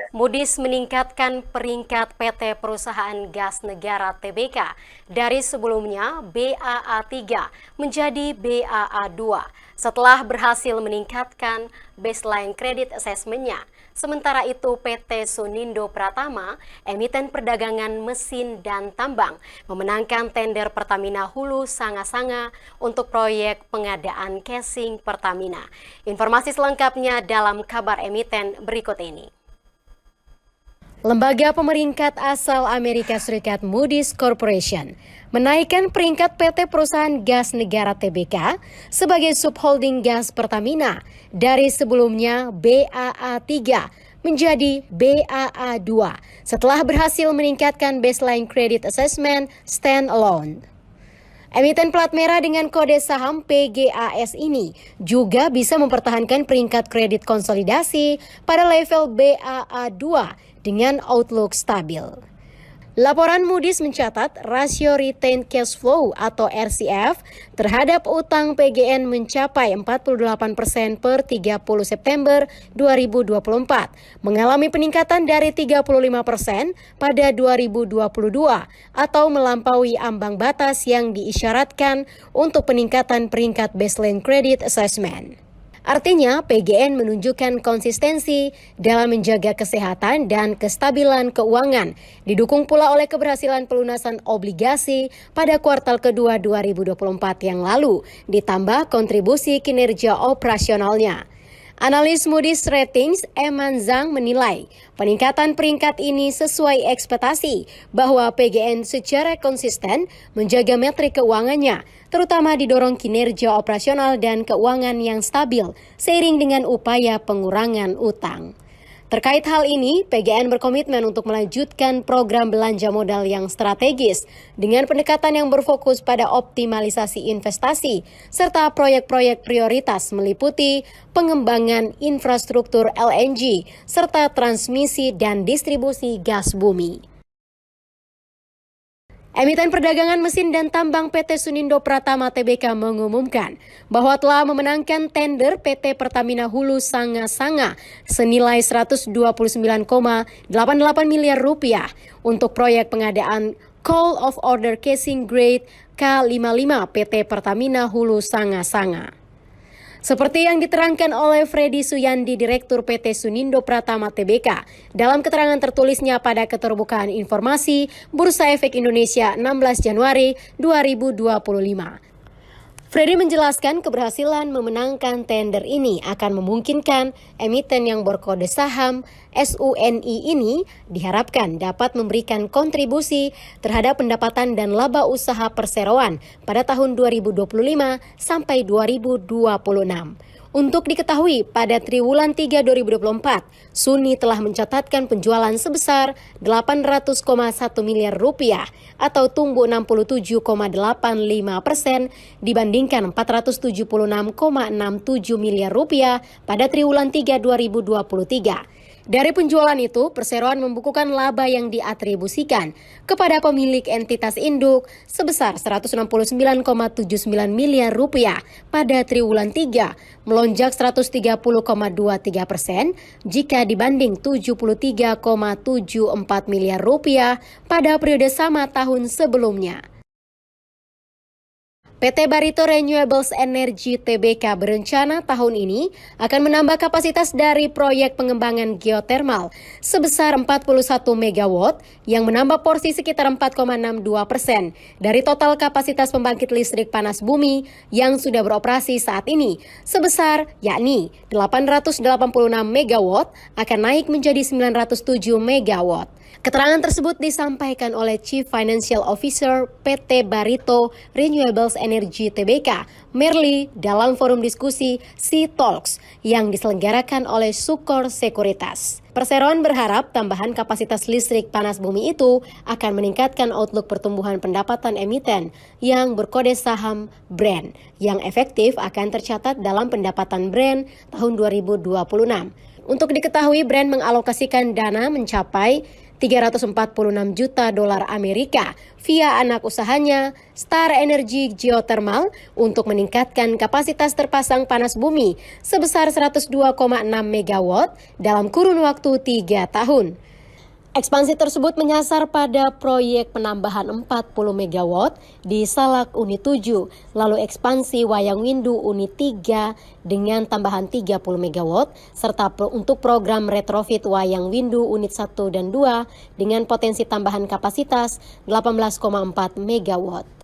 Moody's meningkatkan peringkat PT Perusahaan Gas Negara (TBK) dari sebelumnya BAA3 menjadi BAA2 setelah berhasil meningkatkan baseline credit assessment-nya. Sementara itu, PT Sunindo Pratama, emiten perdagangan mesin dan tambang, memenangkan tender Pertamina Hulu Sanga-Sanga untuk proyek pengadaan casing Pertamina. Informasi selengkapnya dalam kabar emiten berikut ini. Lembaga pemeringkat asal Amerika Serikat Moody's Corporation menaikkan peringkat PT Perusahaan Gas Negara (TBK) sebagai subholding gas Pertamina dari sebelumnya BAA3 menjadi BAA2 setelah berhasil meningkatkan baseline credit assessment standalone. Emiten plat merah dengan kode saham PGAS ini juga bisa mempertahankan peringkat kredit konsolidasi pada level BAA2 dengan outlook stabil. Laporan Moody's mencatat rasio retained cash flow atau RCF terhadap utang PGN mencapai 48% per 30 September 2024, mengalami peningkatan dari 35% pada 2022 atau melampaui ambang batas yang diisyaratkan untuk peningkatan peringkat baseline credit assessment. Artinya, PGN menunjukkan konsistensi dalam menjaga kesehatan dan kestabilan keuangan, didukung pula oleh keberhasilan pelunasan obligasi pada kuartal kedua 2024 yang lalu, ditambah kontribusi kinerja operasionalnya. Analis Moody's Ratings Eman Zhang menilai peningkatan peringkat ini sesuai ekspektasi bahwa PGN secara konsisten menjaga metrik keuangannya, terutama didorong kinerja operasional dan keuangan yang stabil seiring dengan upaya pengurangan utang. Terkait hal ini, PGN berkomitmen untuk melanjutkan program belanja modal yang strategis dengan pendekatan yang berfokus pada optimalisasi investasi serta proyek-proyek prioritas meliputi pengembangan infrastruktur LNG serta transmisi dan distribusi gas bumi. Emiten perdagangan mesin dan tambang PT Sunindo Pratama (TBK) mengumumkan bahwa telah memenangkan tender PT Pertamina Hulu Sanga-Sanga senilai 129,88 miliar rupiah untuk proyek pengadaan Call of Order Casing Grade K55 PT Pertamina Hulu Sanga-Sanga. Seperti yang diterangkan oleh Freddy Suyandi, Direktur PT Sunindo Pratama (TBK), dalam keterangan tertulisnya pada keterbukaan informasi Bursa Efek Indonesia 16 Januari 2025. Freddy menjelaskan keberhasilan memenangkan tender ini akan memungkinkan emiten yang berkode saham SUNI ini diharapkan dapat memberikan kontribusi terhadap pendapatan dan laba usaha perseroan pada tahun 2025 sampai 2026. Untuk diketahui, pada triwulan 3 2024, Suni telah mencatatkan penjualan sebesar 800,1 miliar rupiah atau tumbuh 67,85% dibandingkan 476,67 miliar rupiah pada triwulan 3 2023. Dari penjualan itu, perseroan membukukan laba yang diatribusikan kepada pemilik entitas induk sebesar 169,79 miliar rupiah pada triwulan 3, melonjak 130,23% jika dibanding 73,74 miliar rupiah pada periode sama tahun sebelumnya. PT Barito Renewables Energy (TBK) berencana tahun ini akan menambah kapasitas dari proyek pengembangan geotermal sebesar 41 MW yang menambah porsi sekitar 4,62% dari total kapasitas pembangkit listrik panas bumi yang sudah beroperasi saat ini sebesar yakni 886 MW akan naik menjadi 907 MW. Keterangan tersebut disampaikan oleh Chief Financial Officer PT Barito Renewables Energy (TBK), Merli, dalam forum diskusi C-Talks yang diselenggarakan oleh Sukor Sekuritas. Perseroan berharap tambahan kapasitas listrik panas bumi itu akan meningkatkan outlook pertumbuhan pendapatan emiten yang berkode saham Brent yang efektif akan tercatat dalam pendapatan Brent tahun 2026. Untuk diketahui, Brent mengalokasikan dana mencapai $346 juta Amerika via anak usahanya Star Energy Geothermal untuk meningkatkan kapasitas terpasang panas bumi sebesar 102,6 megawatt dalam kurun waktu 3 tahun. Ekspansi tersebut menyasar pada proyek penambahan 40 megawatt di Salak Unit 7, lalu ekspansi Wayang Windu Unit 3 dengan tambahan 30 megawatt, serta untuk program retrofit Wayang Windu Unit 1 dan 2 dengan potensi tambahan kapasitas 18,4 megawatt.